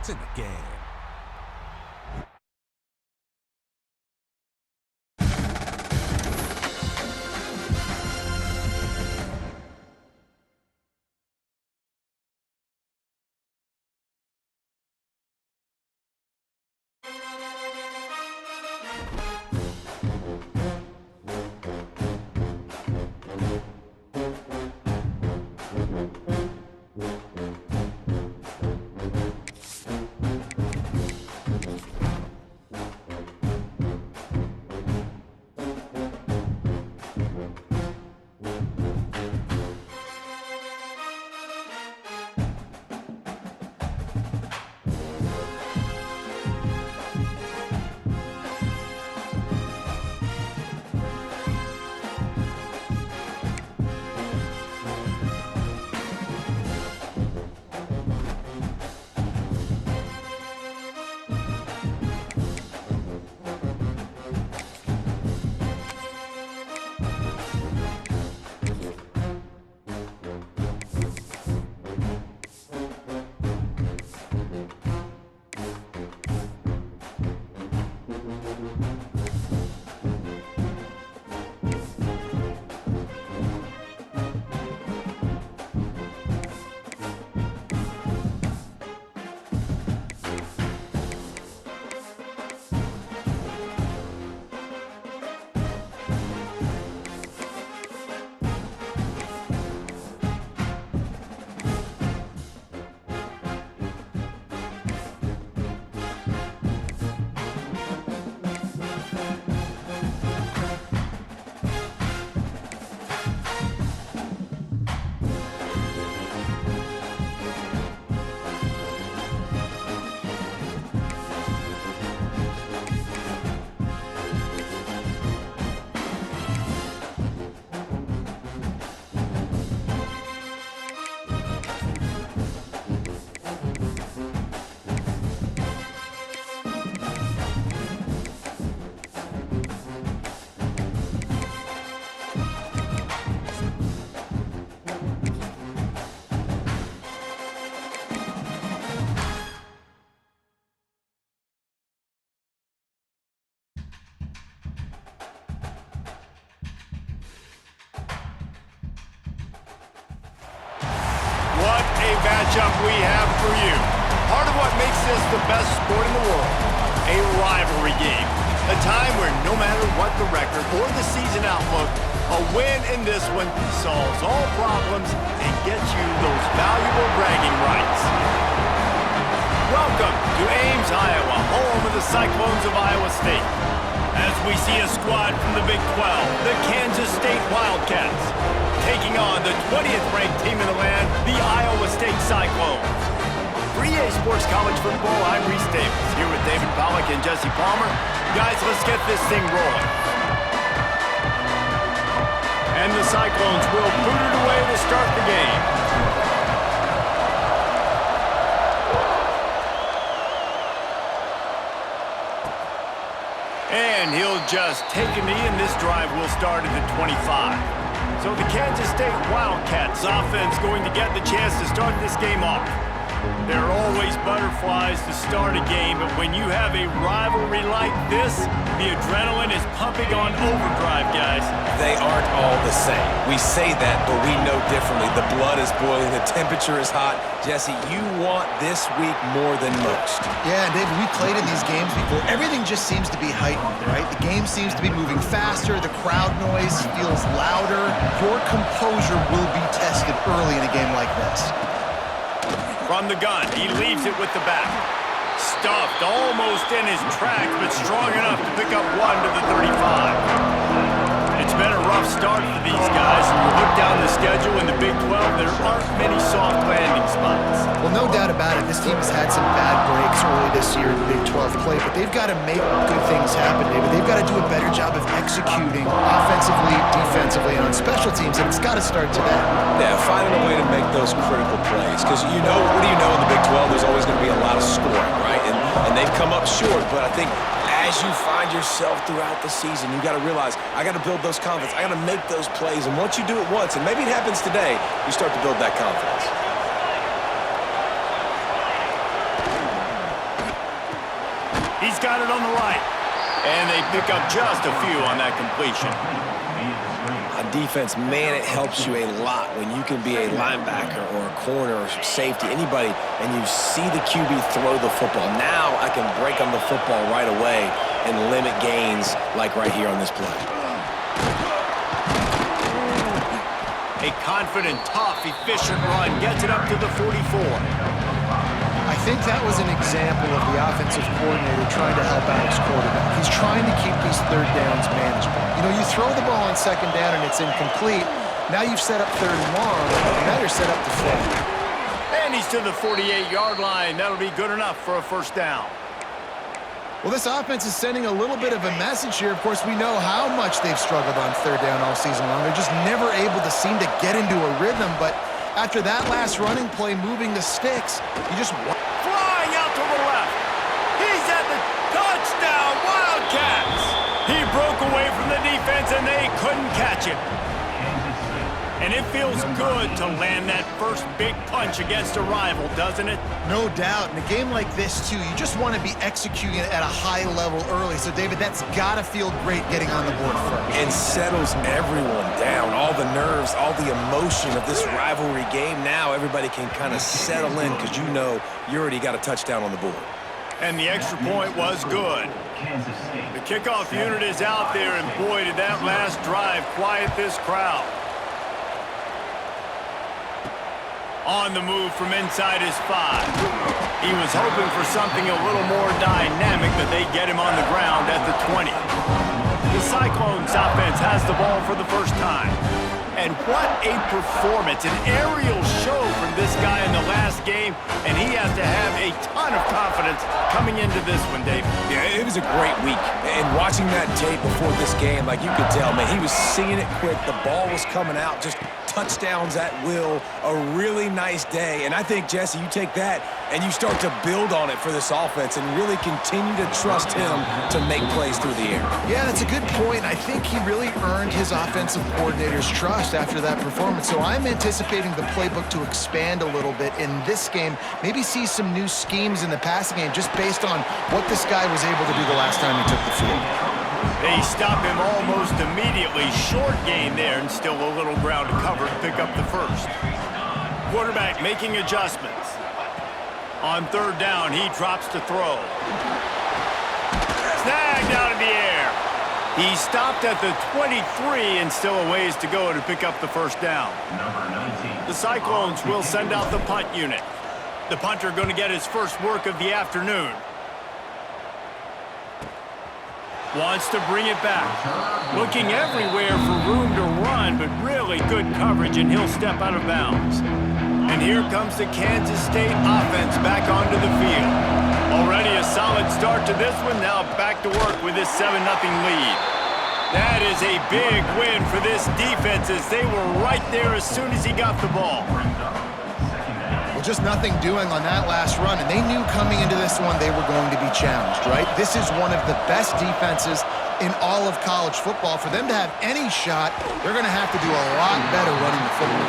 points in the game. Matchup we have for you. Part of what makes this the best sport in the world, a rivalry game. A time where no matter what the record or the season outlook, a win in this one solves all problems and gets you those valuable bragging rights. Welcome to Ames, Iowa, home of the Cyclones of Iowa State. As we see a squad from the Big 12, the Kansas State Wildcats, taking on the 20th ranked team in the land, the Iowa State Cyclones. For EA Sports College Football, I'm Reese Davis, here with David Pollack and Jesse Palmer. Guys, let's get this thing rolling. And the Cyclones will boot it away to start the game. And he'll just take a knee, and this drive will start at the 25. So the Kansas State Wildcats offense going to get the chance to start this game off. There are always butterflies to start a game, but when you have a rivalry like this, the adrenaline is pumping on overdrive, guys. They aren't all the same. We say that, but we know differently. The blood is boiling, the temperature is hot. Jesse, you want this week more than most. Yeah, David, we played in these games before. Everything just seems to be heightened, right? The game seems to be moving faster. The crowd noise feels louder. Your composure will be tested early in a game like this. From the gun, he leaves it with the back. Stuffed almost in his tracks, but strong enough to pick up one to the 35. It's been a rough start for these guys, and you look down the schedule in the Big 12, there aren't many soft landing spots. Well, no doubt about it. This team has had some bad breaks early this year in the Big 12 play, but they've got to make good things happen, David. They've got to do a better job of executing offensively, defensively, and on special teams, and it's got to start today. Yeah, finding a way to make those critical plays. Because you know, what do you know in the Big 12? There's always going to be a lot of scoring, right? And they've come up short, but I think as you find yourself throughout the season, you got to realize, I got to build those confidence. I got to make those plays. And once you do it once, and maybe it happens today, you start to build that confidence. got it on the right. And they pick up just a few on that completion. On defense, man, it helps you a lot when you can be a linebacker or a corner or safety, anybody, and you see the QB throw the football. Now I can break on the football right away and limit gains like right here on this play. A confident, tough, efficient run gets it up to the 44. I think that was an example of the offensive coordinator trying to help out his quarterback. He's trying to keep these third downs manageable. You know, you throw the ball on second down and it's incomplete. Now you've set up third and long, and now you're set up to fail. And he's to the 48-yard line. That'll be good enough for a first down. Well, this offense is sending a little bit of a message here. Of course, we know how much they've struggled on third down all season long. They're just never able to seem to get into a rhythm, but after that last running play moving the sticks, you just... Flying out to the left. He's at the touchdown, Wildcats. He broke away from the defense, and they couldn't catch him. And it feels good to land that first big punch against a rival, doesn't it? No doubt. In a game like this, too, you just want to be executing it at a high level early. So, David, that's got to feel great getting on the board first. And settles everyone down. All the nerves, all the emotion of this rivalry game. Now everybody can kind of settle in because you know you already got a touchdown on the board. And the extra point was good. The kickoff unit is out there, and boy, did that last drive quiet this crowd. On the move from inside his 5. He was hoping for something a little more dynamic, but they get him on the ground at the 20. The Cyclones offense has the ball for the first time. And what a performance, an aerial show from this guy in the last game, and he has to have a ton of confidence coming into this one, David. Yeah, it was a great week. And watching that tape before this game, like you could tell, man, he was seeing it quick. The ball was coming out, just touchdowns at will, a really nice day. And I think, Jesse, you take that and you start to build on it for this offense and really continue to trust him to make plays through the air. Yeah, that's a good point. I think he really earned his offensive coordinator's trust after that performance. So I'm anticipating the playbook to expand a little bit in this game, maybe see some new schemes in the passing game just based on what this guy was able to do the last time he took the field. They stop him almost immediately. Short gain there, and still a little ground to cover to pick up the first. Quarterback making adjustments. On third down, he drops to throw. Snagged out of the air. He stopped at the 23 and still a ways to go to pick up the first down. The Cyclones will send out the punt unit. The punter going to get his first work of the afternoon. Wants to bring it back. Looking everywhere for room to run, but really good coverage, and he'll step out of bounds. And here comes the Kansas State offense back onto the field. Already a solid start to this one. Now back to work with this 7-0 lead. That is a big win for this defense as they were right there as soon as he got the ball. Well, just nothing doing on that last run, and they knew coming into this one they were going to be challenged, right? This is one of the best defenses in all of college football. For them to have any shot, they're going to have to do a lot better running the football.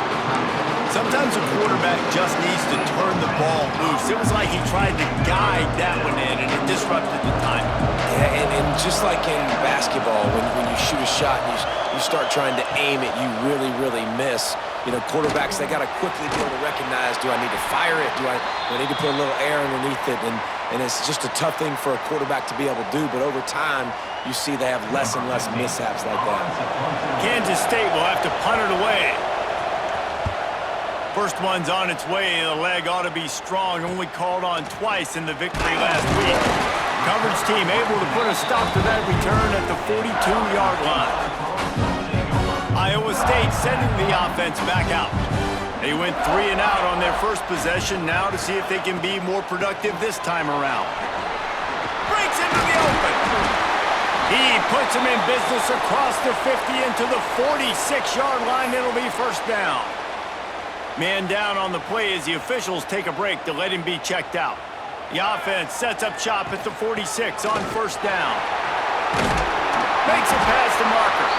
Sometimes a quarterback just needs to turn the ball loose. It was like he tried to guide that one in, and it disrupted the time. Yeah, and just like in basketball, when you shoot a shot and you start trying to aim it, you really, really miss. You know, quarterbacks, they got to quickly be able to recognize, do I need to fire it? Do I need to put a little air underneath it? And it's just a tough thing for a quarterback to be able to do, but over time, you see they have less and less mishaps like that. Kansas State will have to punt it away. First one's on its way. The leg ought to be strong. Only called on twice in the victory last week. Coverage team able to put a stop to that return at the 42-yard line. Iowa State sending the offense back out. They went 3 and out on their first possession. Now to see if they can be more productive this time around. Breaks into the open. He puts him in business across the 50 into the 46-yard line. It'll be first down. Man down on the play as the officials take a break to let him be checked out. The offense sets up shop at the 46 on first down. Makes it past the marker.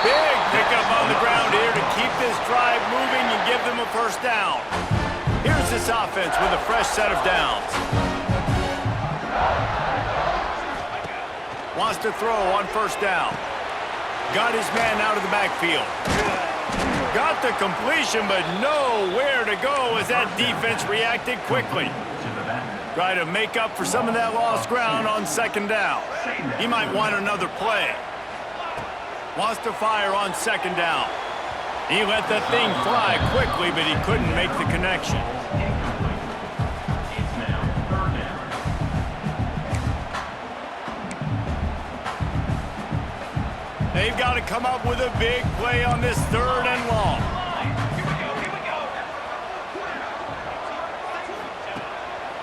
Big pickup on the ground here to keep this drive moving and give them a first down. Here's this offense with a fresh set of downs. Wants to throw on first down. Got his man out of the backfield. Got the completion, but nowhere to go as that defense reacted quickly. Try to make up for some of that lost ground on second down. He might want another play. Wants to fire on second down. He let that thing fly quickly, but he couldn't make the connection. They've got to come up with a big play on this third and long.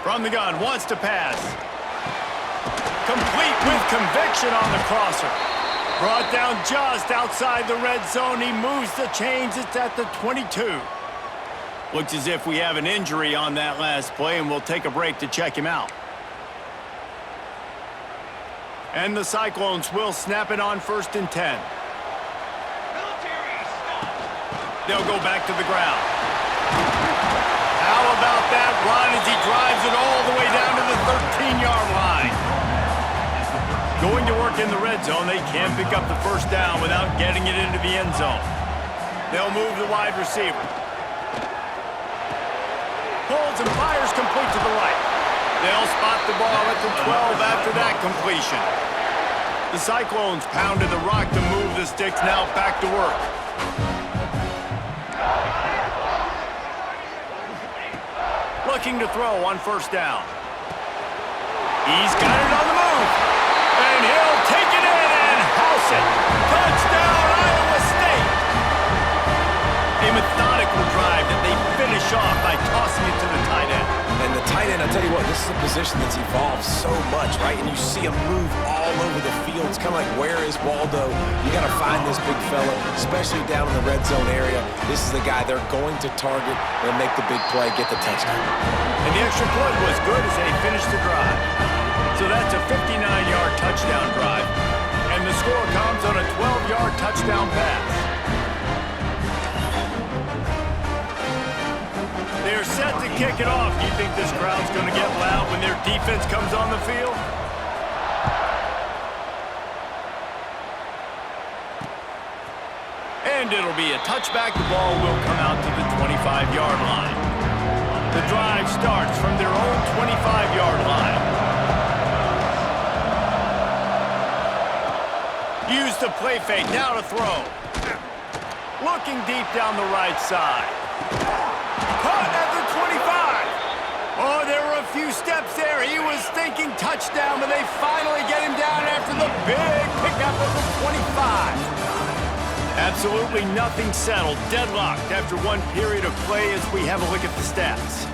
From the gun, wants to pass. Complete with conviction on the crosser. Brought down just outside the red zone. He moves the chains. It's at the 22. Looks as if we have an injury on that last play, and we'll take a break to check him out. And the Cyclones will snap it on 1st and 10. They'll go back to the ground. How about that run as he drives it all the way down to the 13-yard line? Going to work in the red zone, they can't pick up the first down without getting it into the end zone. They'll move the wide receiver. Pulls and fires complete to the right. They'll spot the ball at the 12 after that completion. The Cyclones pounded the rock to move the sticks, now back to work. Looking to throw on first down. He's got it on the move. And he'll take it in and house it. Touchdown, Iowa State. A methodical drive that they finish off by tossing it to the tight end. And the tight end, I'll tell you what, this is a position that's evolved so much, right? And you see him move all over the field. It's kind of like, where is Waldo? You got to find this big fella, especially down in the red zone area. This is the guy they're going to target. They'll make the big play, get the touchdown. And the extra point was good as they finished the drive. So that's a 59-yard touchdown drive. And the score comes on a 12-yard touchdown pass. They're set to kick it off. Do you think this crowd's going to get loud when their defense comes on the field? And it'll be a touchback. The ball will come out to the 25-yard line. The drive starts from their own 25-yard line. Use the play fake, now to throw. Looking deep down the right side. Caught at the 25. Oh, there were a few steps there. He was thinking touchdown, but they finally get him down after the big pickup of the 25. Absolutely nothing settled. Deadlocked after one period of play as we have a look at the stats.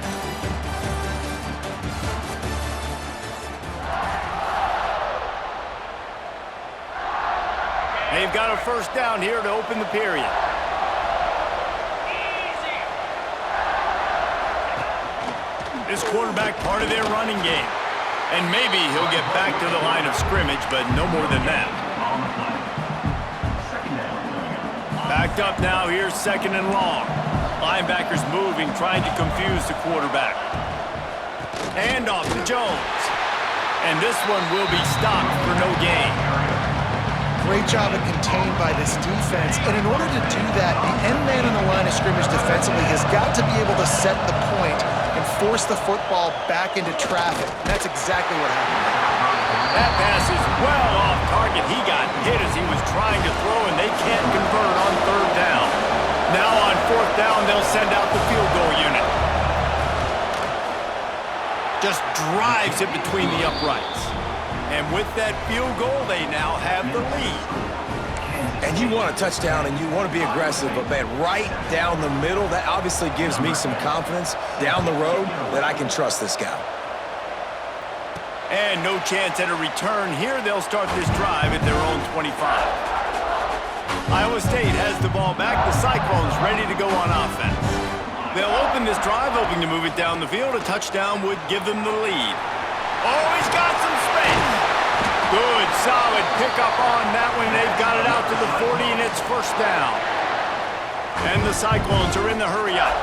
They've got a first down here to open the period. This quarterback part of their running game. And maybe he'll get back to the line of scrimmage, but no more than that. Backed up now, here's 2nd and long. Linebackers moving, trying to confuse the quarterback. Hand off to Jones. And this one will be stopped for no gain. Great job of contained by this defense. And in order to do that, the end man on the line of scrimmage defensively has got to be able to set the point and force the football back into traffic. That's exactly what happened. That pass is well off target. He got hit as he was trying to throw, and they can't convert on 3rd down. Now on 4th down, they'll send out the field goal unit. Just drives it between the uprights. And with that field goal, they now have the lead. And you want a touchdown and you want to be aggressive, but man, right down the middle, that obviously gives me some confidence down the road that I can trust this guy. And no chance at a return here. They'll start this drive at their own 25. Iowa State has the ball back. The Cyclones ready to go on offense. They'll open this drive, hoping to move it down the field. A touchdown would give them the lead. Oh, he's got some space. Good, solid pickup on that one. They've got it out to the 40, and it's 1st down. And the Cyclones are in the hurry up.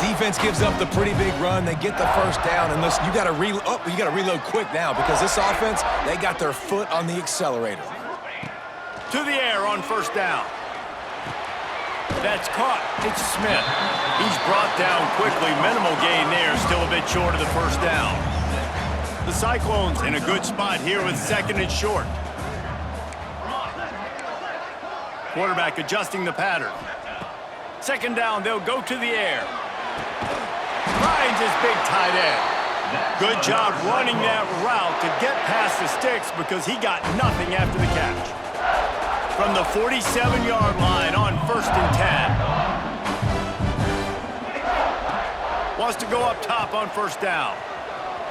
Defense gives up the pretty big run. They get the first down. And listen, you got to reload quick now because this offense, they got their foot on the accelerator. To the air on first down. That's caught. It's Smith. He's brought down quickly. Minimal gain there. Still a bit short of the first down. The Cyclones in a good spot here with second and short. Quarterback adjusting the pattern. Second down, they'll go to the air. Finds his big tight end. Good job running that route to get past the sticks because he got nothing after the catch. From the 47-yard line on first and 10. Wants to go up top on first down.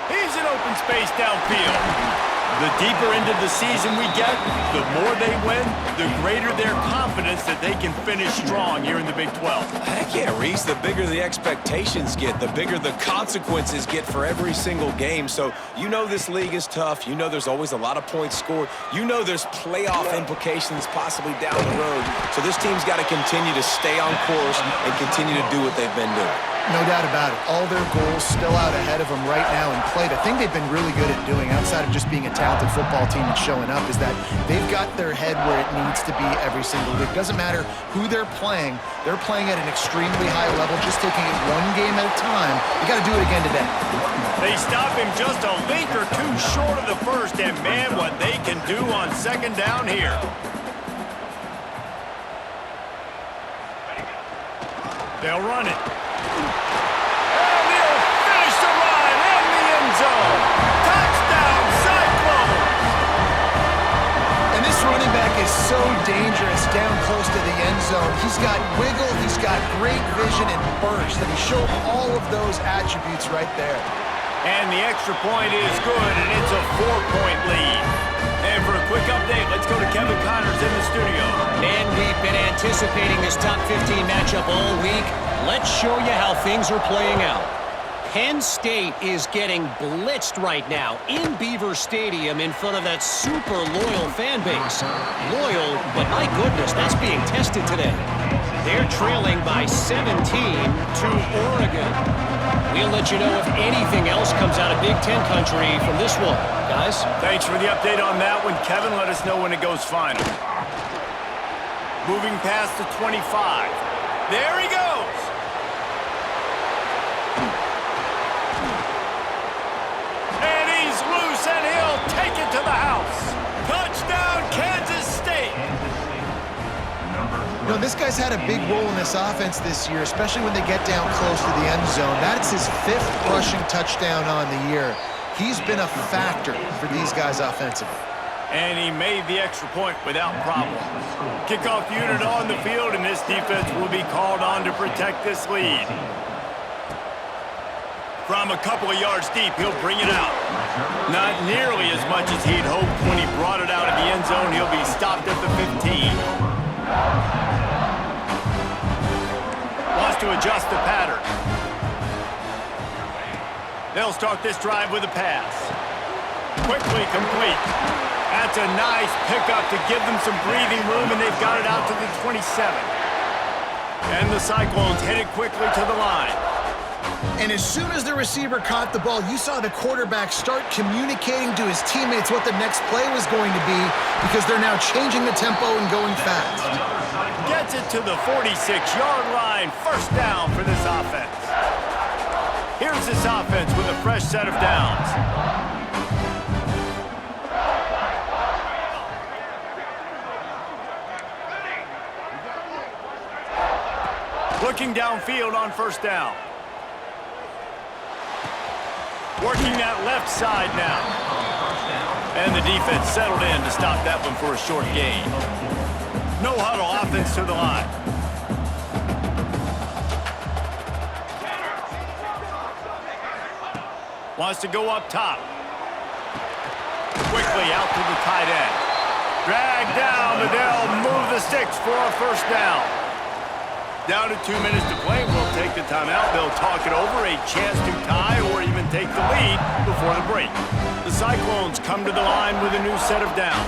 He's in open space downfield. The deeper into the season we get, the more they win, the greater their confidence that they can finish strong here in the Big 12. Heck yeah, Reese. The bigger the expectations get, the bigger the consequences get for every single game. So you know this league is tough. You know there's always a lot of points scored. You know there's playoff implications possibly down the road. So this team's got to continue to stay on course and continue to do what they've been doing. No doubt about it. All their goals still out ahead of them right now in play. The thing they've been really good at doing, outside of just being a talented football team and showing up, is that they've got their head where it needs to be every single week. Doesn't matter who they're playing at an extremely high level, just taking it one game at a time. You got to do it again today. They stop him just a link or two short of the first, and man, what they can do on second down here. They'll run it. And he'll finish the run in the end zone. Touchdown, Cyclones! And this running back is so dangerous down close to the end zone. He's got wiggle, he's got great vision and burst, and he showed all of those attributes right there. And the extra point is good, and it's a 4-point lead. And for a quick update, let's go to Kevin Connors in the studio. And we've been anticipating this top 15 matchup all week. Let's show you how things are playing out. Penn State is getting blitzed right now in Beaver Stadium in front of that super loyal fan base. Loyal, but my goodness, that's being tested today. They're trailing by 17 to Oregon. We'll let you know if anything else comes out of Big Ten country from this one. Guys? Thanks for the update on that one, Kevin. Let us know when it goes final. Moving past the 25. There he goes. And he's loose, and he'll take it to the house. Touchdown, Kansas State. You know, this guy's had a big role in this offense this year, especially when they get down close to the end zone. That's his 5th rushing touchdown on the year. He's been a factor for these guys offensively. And he made the extra point without problem. Kickoff unit on the field, and this defense will be called on to protect this lead. From a couple of yards deep, he'll bring it out. Not nearly as much as he'd hoped when he brought it out of the end zone. He'll be stopped at the 15. Wants to adjust the pattern. They'll start this drive with a pass. Quickly complete. That's a nice pickup to give them some breathing room, and they've got it out to the 27. And the Cyclones headed quickly to the line. And as soon as the receiver caught the ball, you saw the quarterback start communicating to his teammates what the next play was going to be, because they're now changing the tempo and going fast. Gets it to the 46-yard line. First down for this offense. Here's this offense with a fresh set of downs. Looking downfield on first down. Working that left side now. And the defense settled in to stop that one for a short gain. No huddle offense to the line. Wants to go up top. Quickly out to the tight end. Dragged down, but they'll move the sticks for a first down. Down to 2 minutes to play. We'll take the timeout. They'll talk it over. A chance to tie or even take the lead before the break. The Cyclones come to the line with a new set of downs.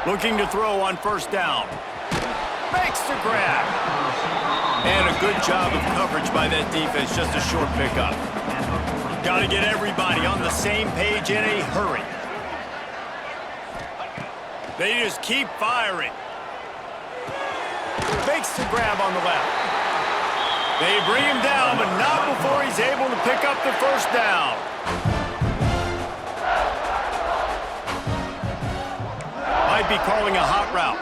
Looking to throw on first down. Makes the grab. And a good job of coverage by that defense, just a short pickup. Got to get everybody on the same page in a hurry. They just keep firing. Makes the grab on the left. They bring him down, but not before he's able to pick up the first down. Might be calling a hot route.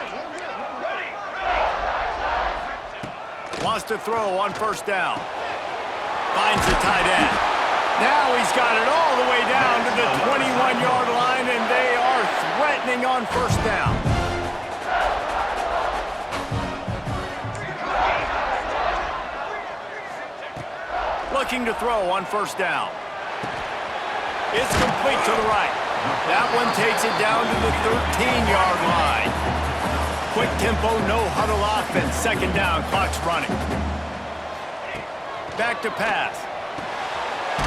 Wants to throw on first down. Finds the tight end. Now he's got it all the way down to the 21-yard line, and they are threatening on first down. Looking to throw on first down. It's complete to the right. That one takes it down to the 13-yard line. Quick tempo, no huddle offense. Second down, clock's running. Back to pass.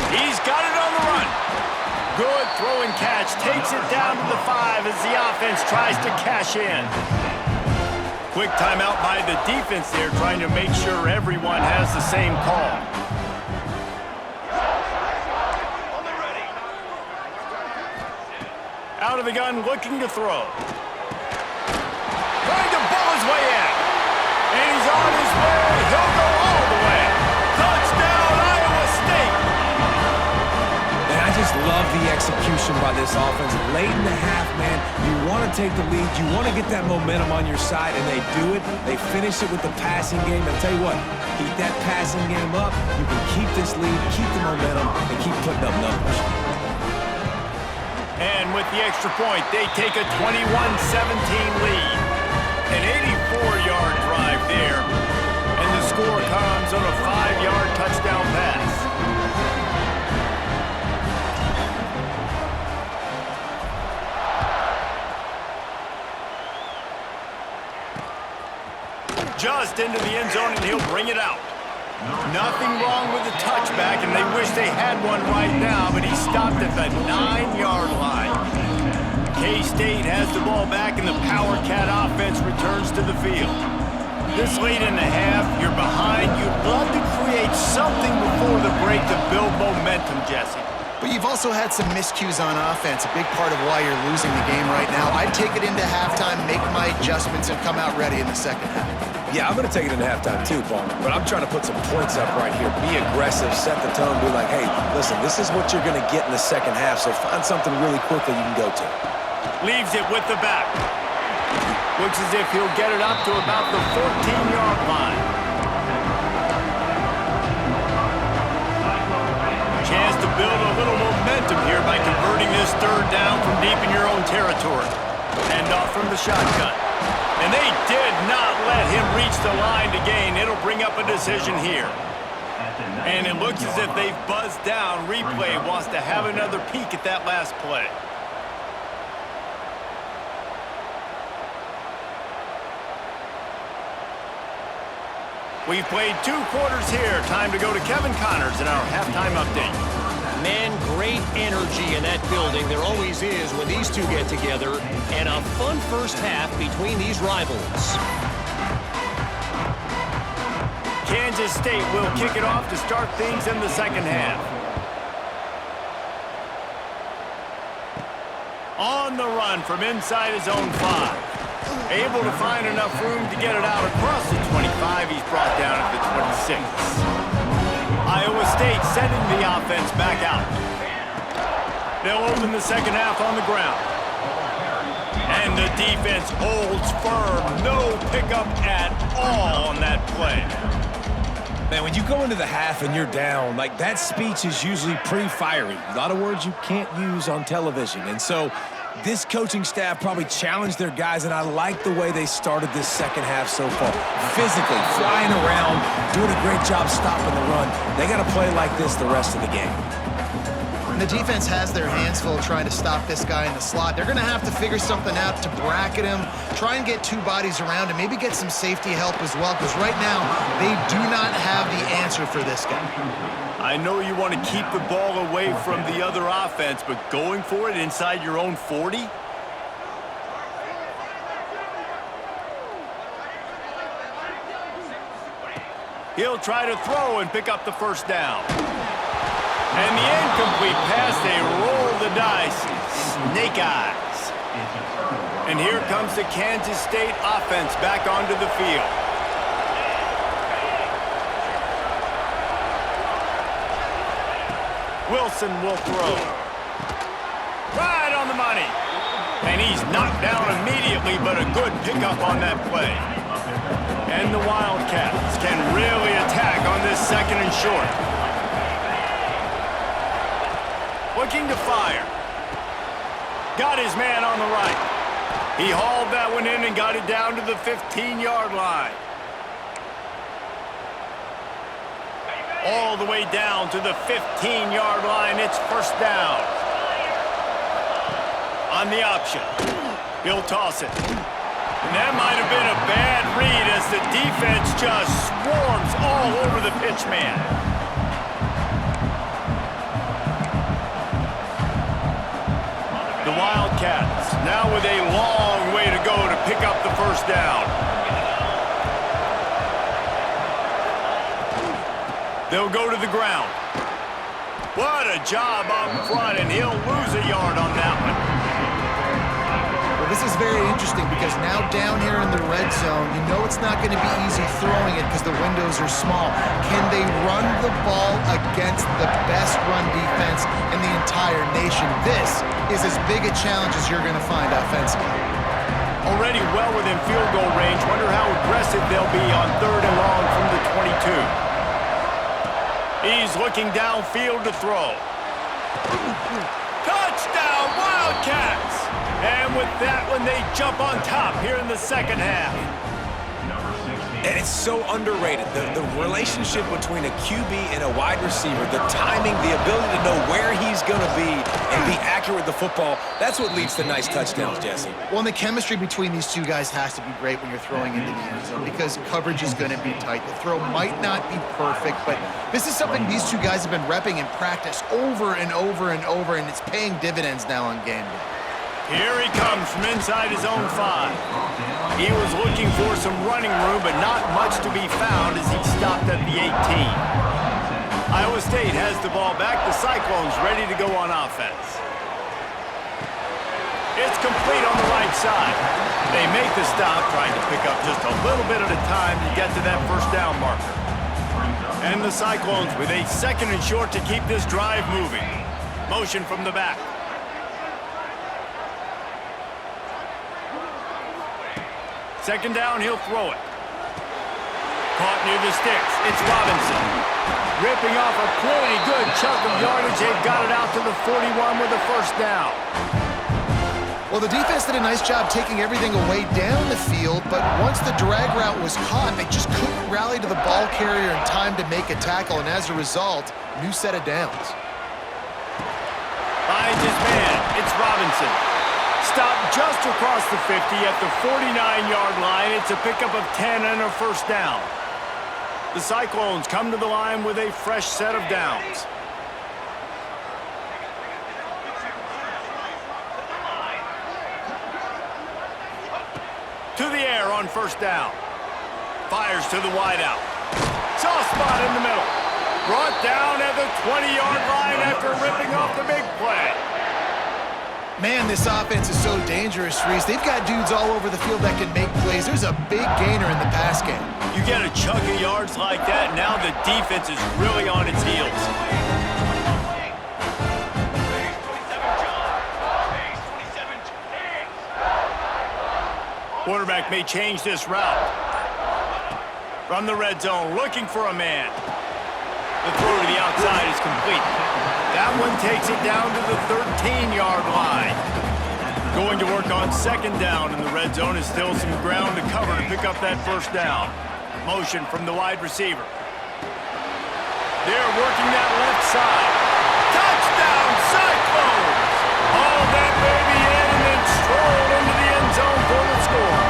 He's got it on the run. Good throw and catch. Takes it down to the 5 as the offense tries to cash in. Quick timeout by the defense there, trying to make sure everyone has the same call. Out of the gun, looking to throw. Trying to bull his way in. And he's on his way. He'll go all the way. Touchdown, Iowa State. And I just love the execution by this offense. Late in the half, man, you want to take the lead. You want to get that momentum on your side, and they do it. They finish it with the passing game. And I'll tell you what, keep that passing game up. You can keep this lead, keep the momentum, and keep putting up numbers. And with the extra point, they take a 21-17 lead. An 84-yard drive there. And the score comes on a 5-yard touchdown pass. Just into the end zone, and he'll bring it out. Nothing wrong with the touchback, and they wish they had one right now, but he stopped at the 9-yard line. K-State has the ball back, and the Power Cat offense returns to the field. This late in the half, you're behind. You'd love to create something before the break to build momentum, Jesse. But you've also had some miscues on offense, a big part of why you're losing the game right now. I'd take it into halftime, make my adjustments, and come out ready in the second half. Yeah, I'm going to take it into halftime too, Palmer. But I'm trying to put some points up right here. Be aggressive, set the tone, be like, hey, listen, this is what you're going to get in the second half, so find something really quickly you can go to. Leaves it with the back. Looks as if he'll get it up to about the 14-yard line. Chance to build a little momentum here by converting this third down from deep in your own territory. And off from the shotgun. And they did not let him reach the line to gain. It'll bring up a decision here. And it looks as if they've buzzed down. Replay wants to have another peek at that last play. We've played 2 quarters here. Time to go to Kevin Connors in our halftime update. Man, great energy in that building. There always is when these two get together. And a fun first half between these rivals. Kansas State will kick it off to start things in the second half. On the run from inside his own 5. Able to find enough room to get it out across the 25. He's brought down at the 26. Iowa State sending the offense back out. They'll open the second half on the ground. And the defense holds firm. No pickup at all on that play. Man, when you go into the half and you're down, like that speech is usually pretty fiery. A lot of words you can't use on television. And so this coaching staff probably challenged their guys, and I like the way they started this second half so far. Physically, flying around, doing a great job stopping the run. They got to play like this the rest of the game. And the defense has their hands full trying to stop this guy in the slot. They're going to have to figure something out to bracket him, try and get 2 bodies around him, maybe get some safety help as well, because right now they do not have the answer for this guy. I know you want to keep the ball away from the other offense, but going for it inside your own 40? He'll try to throw and pick up the first down. And the incomplete pass, they roll the dice. Snake eyes. And here comes the Kansas State offense back onto the field. Wilson will throw. Right on the money. And he's knocked down immediately, but a good pickup on that play. And the Wildcats can really attack on this second and short. Looking to fire. Got his man on the right. He hauled that one in and got it down to the 15-yard line. All the way down to the 15-yard line. It's first down. On the option. He'll toss it. And that might have been a bad read as the defense just swarms all over the pitch man. The Wildcats now with a long way to go to pick up the first down. They'll go to the ground. What a job up front, and he'll lose a yard on that one. Well, this is very interesting because now down here in the red zone, you know it's not going to be easy throwing it because the windows are small. Can they run the ball against the best run defense in the entire nation? This is as big a challenge as you're going to find offensively. Already well within field goal range. Wonder how aggressive they'll be on 3rd and long from the 22. He's looking downfield to throw. Touchdown, Wildcats! And with that one, they jump on top here in the second half. And it's so underrated. The relationship between a QB and a wide receiver, the timing, the ability to know where he's going to be and be accurate with the football, that's what leads to nice touchdowns, Jesse. Well, and the chemistry between these two guys has to be great when you're throwing into the end zone because coverage is going to be tight. The throw might not be perfect, but this is something these two guys have been repping in practice over and over and over, and it's paying dividends now on game day. Here he comes from inside his own 5. He was looking for some running room, but not much to be found as he stopped at the 18. Iowa State has the ball back. The Cyclones ready to go on offense. It's complete on the right side. They make the stop, trying to pick up just a little bit at a time to get to that first down marker. And the Cyclones with a second and short to keep this drive moving. Motion from the back. Second down, he'll throw it. Caught near the sticks. It's Robinson. Ripping off a pretty good chunk of yardage. They've got it out to the 41 with a first down. Well, the defense did a nice job taking everything away down the field, but once the drag route was caught, they just couldn't rally to the ball carrier in time to make a tackle, and as a result, new set of downs. Finds his man. It's Robinson. Stopped just across the 50 at the 49-yard line. It's a pickup of 10 and a first down. The Cyclones come to the line with a fresh set of downs. To the air on first down. Fires to the wideout. Soft spot in the middle. Brought down at the 20-yard line after ripping off the big play. Man, this offense is so dangerous, Reese. They've got dudes all over the field that can make plays. There's a big gainer in the pass game. You get a chunk of yards like that, now the defense is really on its heels. Quarterback may change this route. From the red zone, looking for a man. The throw to the outside is complete. That one takes it down to the 13-yard line. Going to work on second down in the red zone is still some ground to cover to pick up that first down. Motion from the wide receiver. They're working that left side. Touchdown, Cyclones! Haul that baby in and then stroll into the end zone for the score.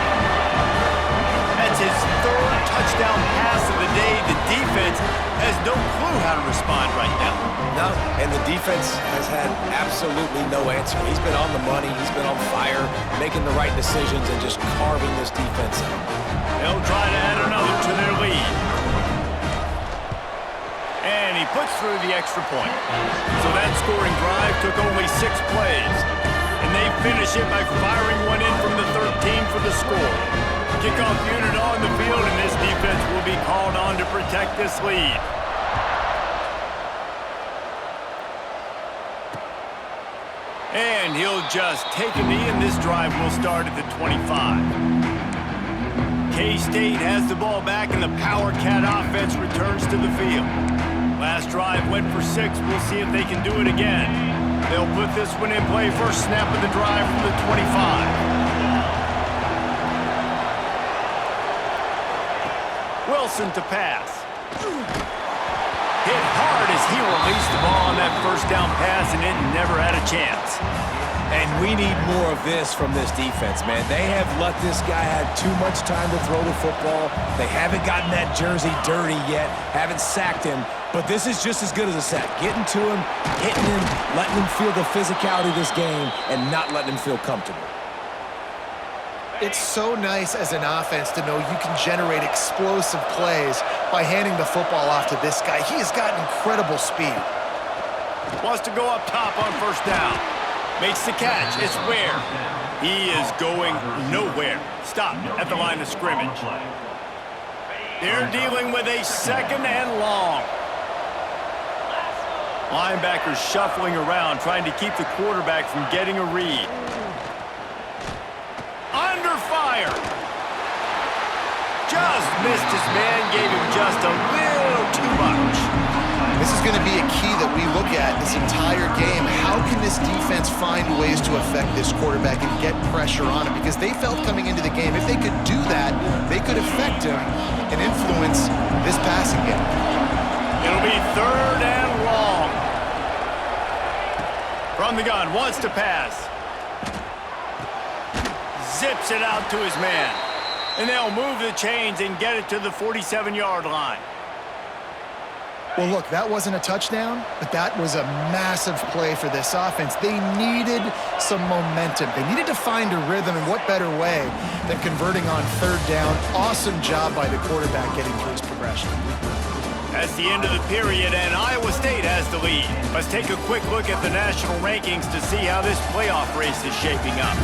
That's his 3rd touchdown pass of the day. The defense has no clue how to respond right now. No, and the defense has had absolutely no answer. He's been on the money. He's been on fire, making the right decisions and just carving this defense out. They'll try to add another to their lead. he puts through the extra point. So that scoring drive took only 6 plays. And they finish it by firing one in from the 13 for the score. Kickoff unit on the field, and this defense will be called on to protect this lead. And he'll just take a knee, and this drive will start at the 25. K-State has the ball back, and the Power Cat offense returns to the field. Last drive went for 6. We'll see if they can do it again. They'll put this one in play. First snap of the drive from the 25. Wilson to pass. Hit hard as he released the ball on that first down pass, and it never had a chance. And we need more of this from this defense, man. They have let this guy have too much time to throw the football. They haven't gotten that jersey dirty yet, haven't sacked him. But this is just as good as a sack. Getting to him, hitting him, letting him feel the physicality of this game, and not letting him feel comfortable. It's so nice as an offense to know you can generate explosive plays by handing the football off to this guy. He has got incredible speed. Wants to go up top on first down. Makes the catch. It's Ware. He is going nowhere. Stopped at the line of scrimmage. They're dealing with a 2nd and long. Linebackers shuffling around, trying to keep the quarterback from getting a read. Under fire. Just missed his man, gave him just a little too much. This is going to be a key that we look at this entire game. How can this defense find ways to affect this quarterback and get pressure on him? Because they felt coming into the game, if they could do that, they could affect him and influence this passing game. It'll be 3rd and long. From the gun, wants to pass. Zips it out to his man. And they'll move the chains and get it to the 47-yard line. Well, look, that wasn't a touchdown, but that was a massive play for this offense. They needed some momentum. They needed to find a rhythm, and what better way than converting on 3rd down. Awesome job by the quarterback getting through his progression. That's the end of the period, and Iowa State has the lead. Let's take a quick look at the national rankings to see how this playoff race is shaping up.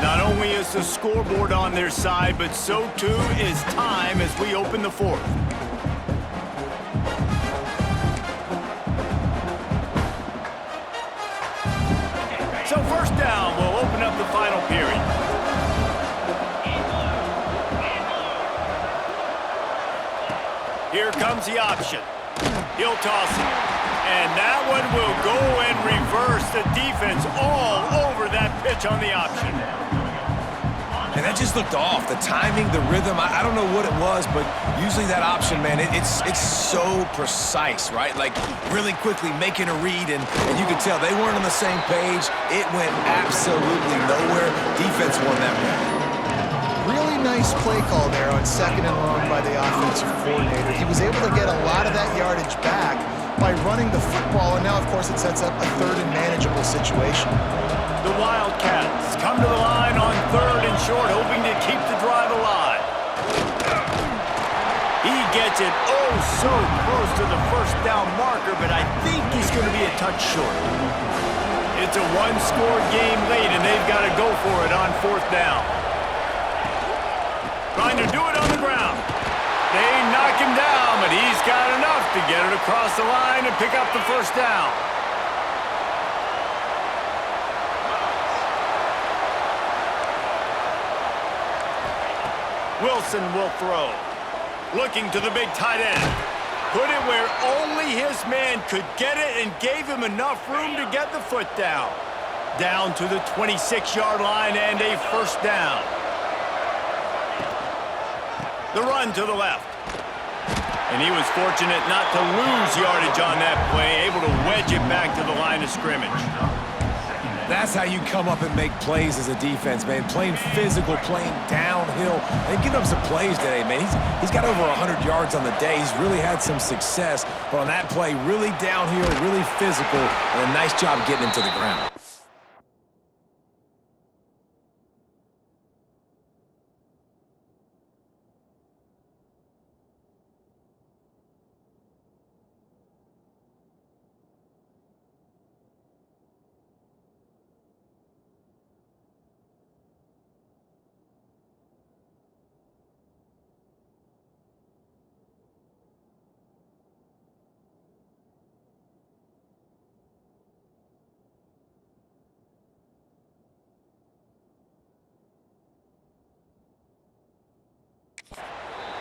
Not only is the scoreboard on their side, but so too is time as we open the 4th. So first down will open up the final period. Here comes the option. He'll toss it. And that one will go and reverse the defense all over that pitch on the option. And that just looked off. The timing, the rhythm, I don't know what it was, but usually that option, man, it's so precise, right? Like really quickly making a read, and you could tell they weren't on the same page. It went absolutely nowhere. Defense won that one. Really nice play call there on 2nd and long by the offensive coordinator. He was able to get a lot of that yardage back by running the football, and now, of course, it sets up a 3rd and manageable situation. The Wildcats come to the line on 3rd and short, hoping to keep the drive alive. He gets it oh so close to the first down marker, but I think he's going to be a touch short. It's a one-score game late, and they've got to go for it on 4th down. Trying to do it on the ground. They knock him down, but he's got enough to get it across the line and pick up the first down. Wilson will throw. Looking to the big tight end. Put it where only his man could get it and gave him enough room to get the foot down. Down to the 26-yard line and a first down. The run to the left. And he was fortunate not to lose yardage on that play, able to wedge it back to the line of scrimmage. That's how you come up and make plays as a defense, man. Playing physical, playing downhill. They've given up some plays today, man. He's got over 100 yards on the day. He's really had some success. But on that play, really downhill, really physical, and a nice job getting him to the ground.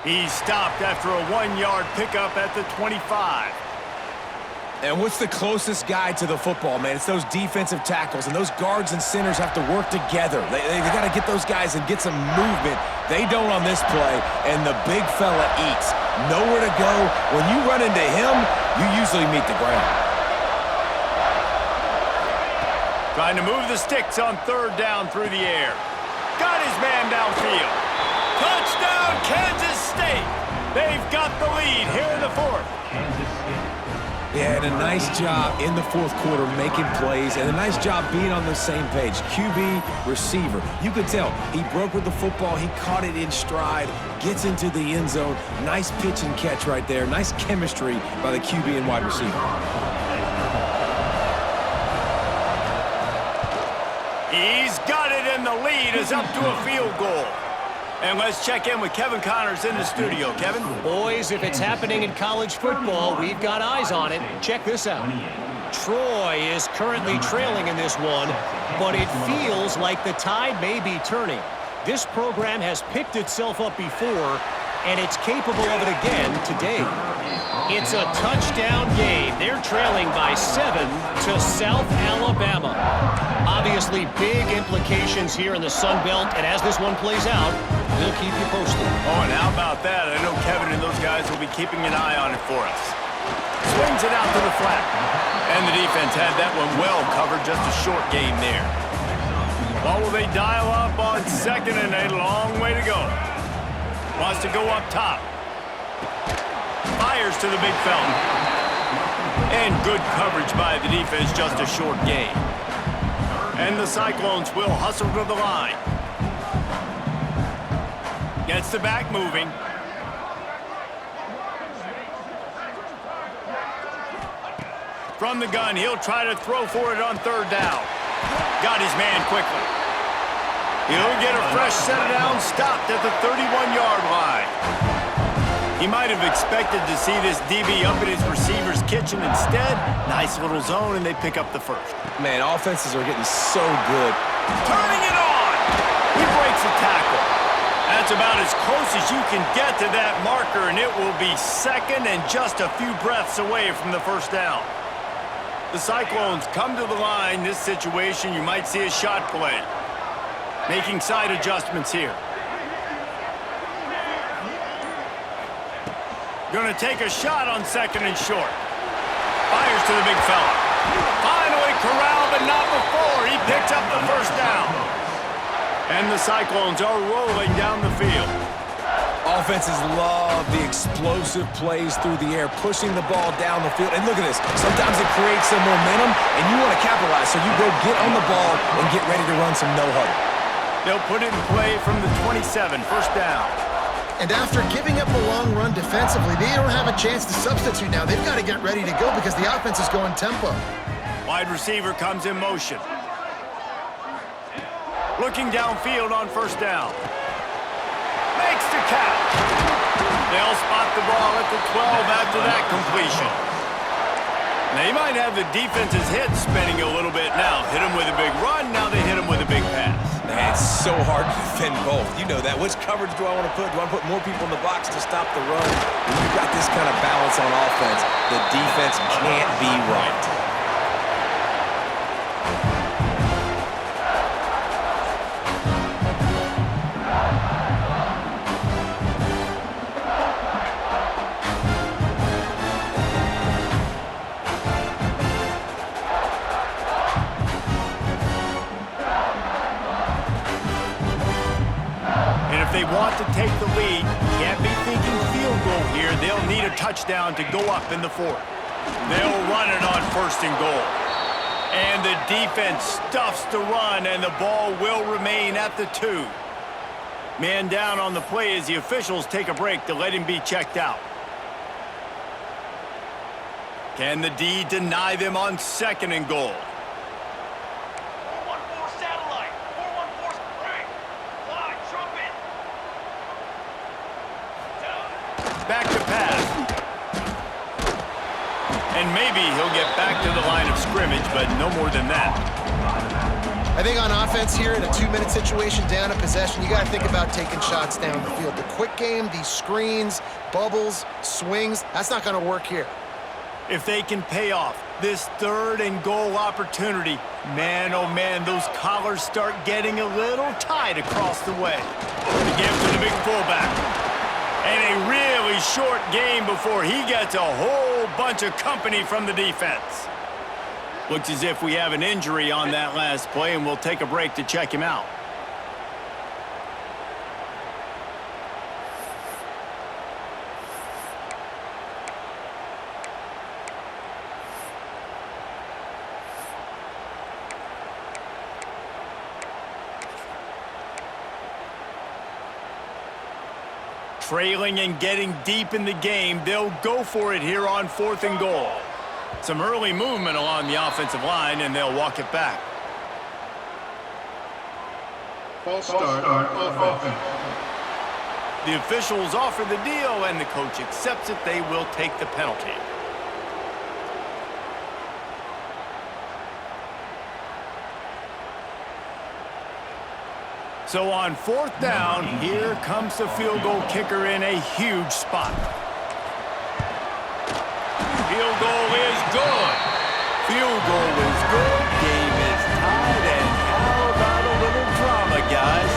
He's stopped after a 1-yard pickup at the 25. And what's the closest guy to the football, man? It's those defensive tackles, and those guards and centers have to work together. They got to get those guys and get some movement. They don't on this play, and the big fella eats. Nowhere to go. When you run into him, you usually meet the ground. Trying to move the sticks on third down through the air. Got his man downfield. Touchdown, Kansas State. They've got the lead here in the fourth. Yeah, and a nice job in the fourth quarter making plays, and a nice job being on the same page. QB, receiver. You could tell he broke with the football. He caught it in stride, gets into the end zone. Nice pitch and catch right there. Nice chemistry by the QB and wide receiver. He's got it, and the lead is up to a field goal. And let's check in with Kevin Connors in the studio. Kevin? Boys, if it's happening in college football, we've got eyes on it. Check this out. Troy is currently trailing in this one, but it feels like the tide may be turning. This program has picked itself up before, and it's capable of it again today. It's a touchdown game. They're trailing by 7 to South Alabama. Obviously, big implications here in the Sun Belt, and as this one plays out, we'll keep you posted. Oh, and how about that? I know Kevin and those guys will be keeping an eye on it for us. Swings it out to the flat. And the defense had that one well covered, just a short game there. What will they dial up on second, and a long way to go. Wants to go up top. Fires to the big fella. And good coverage by the defense, just a short game. And the Cyclones will hustle to the line. Gets the back moving. From the gun, he'll try to throw for it on third down. Got his man quickly. He'll get a fresh set down, stopped at the 31-yard line. He might have expected to see this DB up in his receiver's kitchen. Instead, nice little zone, and they pick up the first. Man, offenses are getting so good. Turning it on! He breaks a tackle. That's about as close as you can get to that marker, and it will be second and just a few breaths away from the first down. The Cyclones come to the line. This situation, you might see a shot play. Making side adjustments here. Gonna take a shot on second and short. Fires to the big fella. Finally corralled, but not before. He picked up the first down. And the Cyclones are rolling down the field. Offenses love the explosive plays through the air, pushing the ball down the field. And look at this. Sometimes it creates some momentum, and you want to capitalize. So you go get on the ball and get ready to run some no-huddle. They'll put it in play from the 27, first down. And after giving up a long run defensively, they don't have a chance to substitute now. They've got to get ready to go because the offense is going tempo. Wide receiver comes in motion. Looking downfield on first down. Makes the catch. They'll spot the ball at the 12 after that completion. They might have the defense's head spinning a little bit now. Hit him with a big run, now they hit him with a big pass. Man, it's so hard to defend both. You know that. Which coverage do I want to put? Do I put more people in the box to stop the run? When you've got this kind of balance on offense, the defense can't be right. They want to take the lead. Can't be thinking field goal here. They'll need a touchdown to go up in the fourth. They'll run it on first and goal. And the defense stuffs the run, and the ball will remain at the 2. Man down on the play as the officials take a break to let him be checked out. Can the D deny them on second and goal? Back to pass. And and maybe he'll get back to the line of scrimmage, but no more than that. I think on offense here in a 2-minute situation, down a possession, you got to think about taking shots down the field. The quick game, these screens, bubbles, swings, that's not going to work here. If they can pay off this 3rd and goal opportunity, man, oh man, those collars start getting a little tight across the way. The give to the big fullback. And a really short game before he gets a whole bunch of company from the defense. Looks as if we have an injury on that last play, and we'll take a break to check him out. Trailing and getting deep in the game, they'll go for it here on 4th and goal. Some early movement along the offensive line, and they'll walk it back. False start on offense. The officials offer the deal, and the coach accepts it. They will take the penalty. So on 4th down, here comes the field goal kicker in a huge spot. Field goal is good. Field goal is good. Game is tied, and how about a little drama, guys?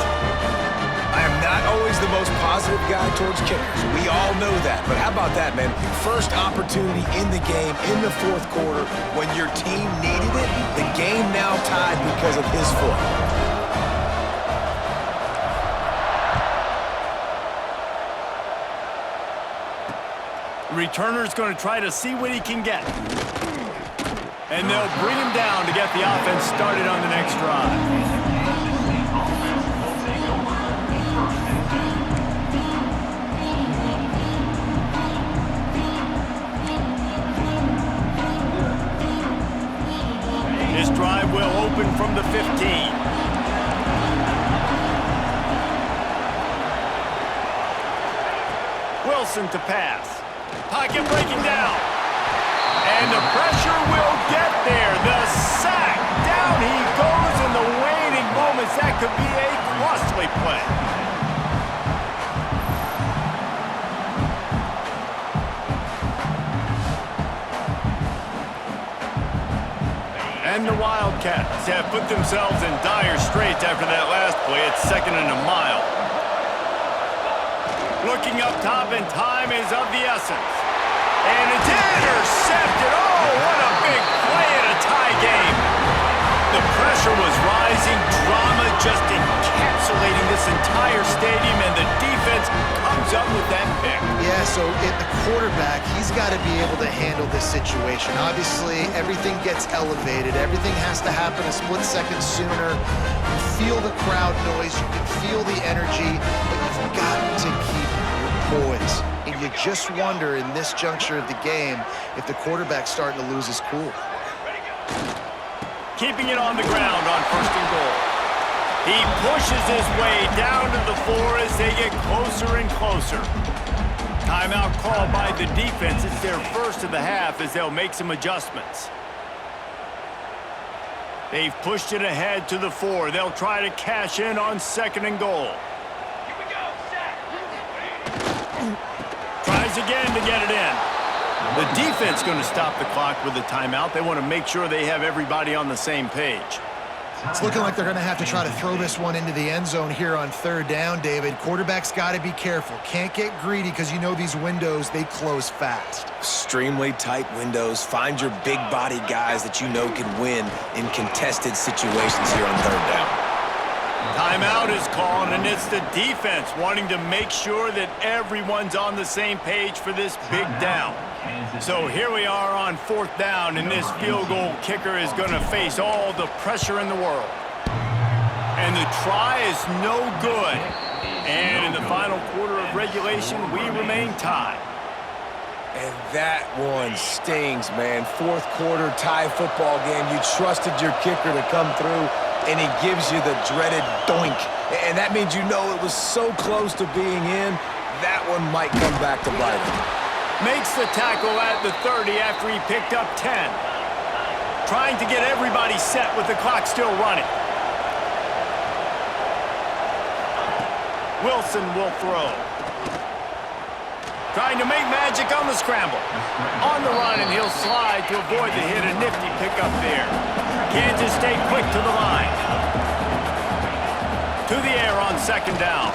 I am not always the most positive guy towards kickers. We all know that. But how about that, man? First opportunity in the game, in the 4th quarter, when your team needed it, the game now tied because of his foot. Returner's going to try to see what he can get. And they'll bring him down to get the offense started on the next drive. This drive will open from the 15. Wilson to pass. Pocket breaking down. And the pressure will get there. The sack. Down he goes in the waning moments. That could be a costly play. And the Wildcats have put themselves in dire straits after that last play. It's 2nd and a mile. Looking up top, and time is of the essence. And it's intercepted. Oh, what a big play in a tie game. The pressure was rising. Drama just encapsulating this entire stadium, and the defense comes up with that pick. Yeah, so the quarterback, he's got to be able to handle this situation. Obviously, everything gets elevated. Everything has to happen a split second sooner. You feel the crowd noise. You can feel the energy, but you've got to keep your poise. And you just wonder in this juncture of the game if the quarterback's starting to lose his cool. Keeping it on the ground on 1st and goal. He pushes his way down to the floor as they get closer and closer. Timeout called by the defense. It's their first of the half as they'll make some adjustments. They've pushed it ahead to the 4. They'll try to cash in on 2nd and goal. Tries again to get it in. The defense going to stop the clock with the timeout. They want to make sure they have everybody on the same page. It's looking like they're going to have to try to throw this one into the end zone here on 3rd down, David. Quarterback's got to be careful. Can't get greedy because you know these windows, they close fast. Extremely tight windows. Find your big body guys that you know can win in contested situations here on 3rd down. Timeout is called, and it's the defense wanting to make sure that everyone's on the same page for this big down. So here we are on 4th down, and this field goal kicker is going to face all the pressure in the world. And the try is no good. And in the final quarter of regulation, we remain tied. And that one stings, man. 4th quarter tie football game. You trusted your kicker to come through, and he gives you the dreaded doink. And that means you know it was so close to being in, that one might come back to bite him. Makes the tackle at the 30 after he picked up 10. Trying to get everybody set with the clock still running. Wilson will throw. Trying to make magic on the scramble. On the run, and he'll slide to avoid the hit. A nifty pickup there. Kansas State quick to the line. To the air on second down.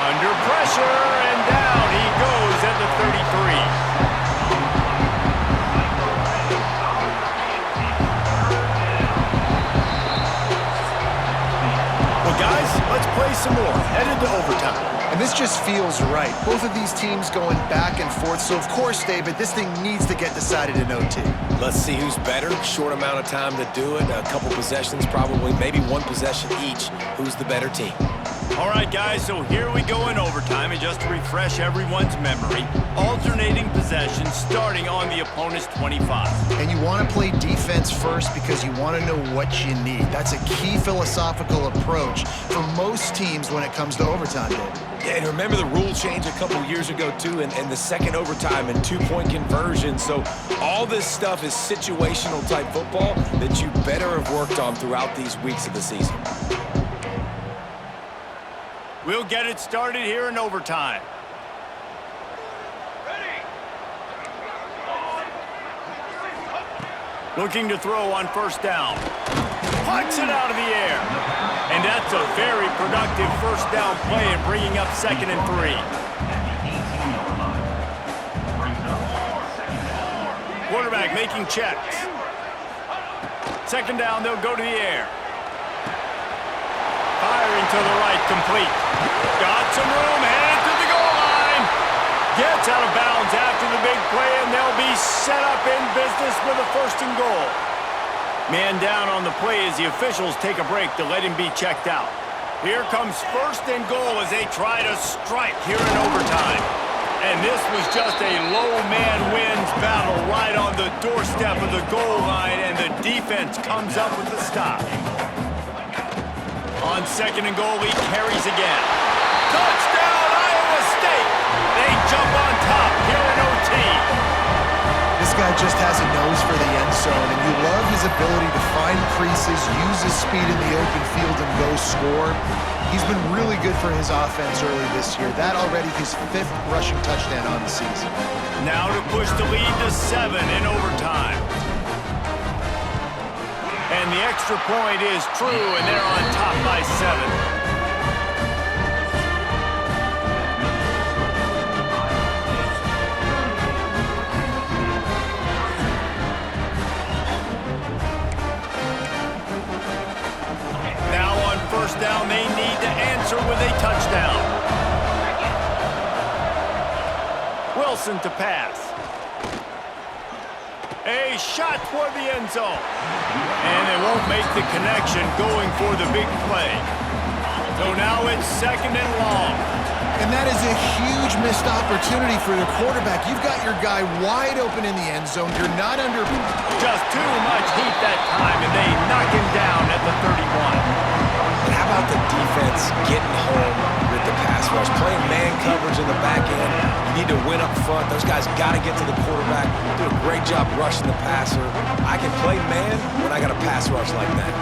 Under pressure, and down he goes at the 33. Well, guys, let's play some more. Headed to overtime. And this just feels right. Both of these teams going back and forth. So, of course, David, this thing needs to get decided in OT. Let's see who's better. Short amount of time to do it. A couple possessions, probably maybe one possession each. Who's the better team? All right, guys, so here we go in overtime. And just to refresh everyone's memory, alternating possessions starting on the opponent's 25. And you want to play defense first because you want to know what you need. That's a key philosophical approach for most teams when it comes to overtime, David. Yeah, and remember the rule change a couple years ago, too, and the second overtime and two-point conversion. So all this stuff is situational type football that you better have worked on throughout these weeks of the season. We'll get it started here in overtime. Looking to throw on first down. Pucks it out of the air. And that's a very productive first down play and bringing up 2nd and 3. Quarterback making checks. 2nd down, they'll go to the air. Firing to the right, complete. Got some room, headed to the goal line. Gets out of bounds after the big play, and they'll be set up in business with a 1st and goal. Man down on the play as the officials take a break to let him be checked out. Here comes 1st and goal as they try to strike here in overtime. And this was just a low man wins battle right on the doorstep of the goal line, and the defense comes up with the stop. On 2nd and goal, he carries again. Touchdown, Iowa State! They jump on top here in OT. This guy just has a nose for the end zone, and you love his ability to find creases, use his speed in the open field, and go score. He's been really good for his offense early this year. That already his 5th rushing touchdown on the season. Now to push the lead to 7 in overtime. And the extra point is true, and they're on top by 7. Now on first down, they need to answer with a touchdown. Wilson to pass. A shot toward the end zone. And they won't make the connection going for the big play. So now it's 2nd and long. And that is a huge missed opportunity for the quarterback. You've got your guy wide open in the end zone. You're not under... Just too much heat that time, and they knock him down at the 31. And how about the defense getting home with the pass rush? Playing man coverage in the back end. You need to win up front. Those guys got to get to the quarterback. Do a great job rushing the passer. I can play man when I got a pass rush like that.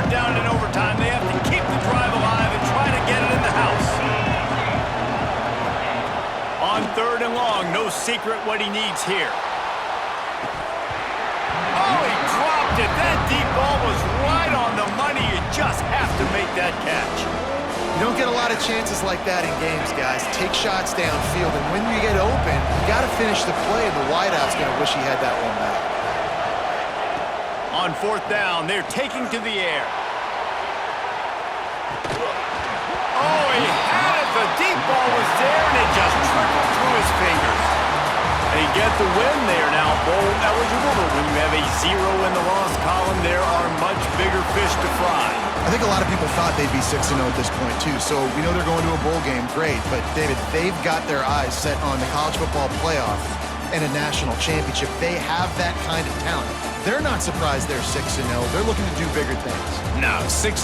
Down in overtime, they have to keep the drive alive and try to get it in the house. On 3rd and long, no secret what he needs here. Oh, he dropped it. That deep ball was right on the money. You just have to make that catch. You don't get a lot of chances like that in games, guys. Take shots downfield, and when you get open, you got to finish the play. The wideout's going to wish he had that one back. On 4th down, they're taking to the air. Oh, he had it. The deep ball was there, and it just trickled through his fingers. They get the win. They are now bowl eligible, but when you have a 0 in the loss column, there are much bigger fish to fry. I think a lot of people thought they'd be 6-0 at this point, too. So we know they're going to a bowl game. Great. But, David, they've got their eyes set on the college football playoff and a national championship. They have that kind of talent. They're not surprised they're 6-0. They're looking to do bigger things. No, 6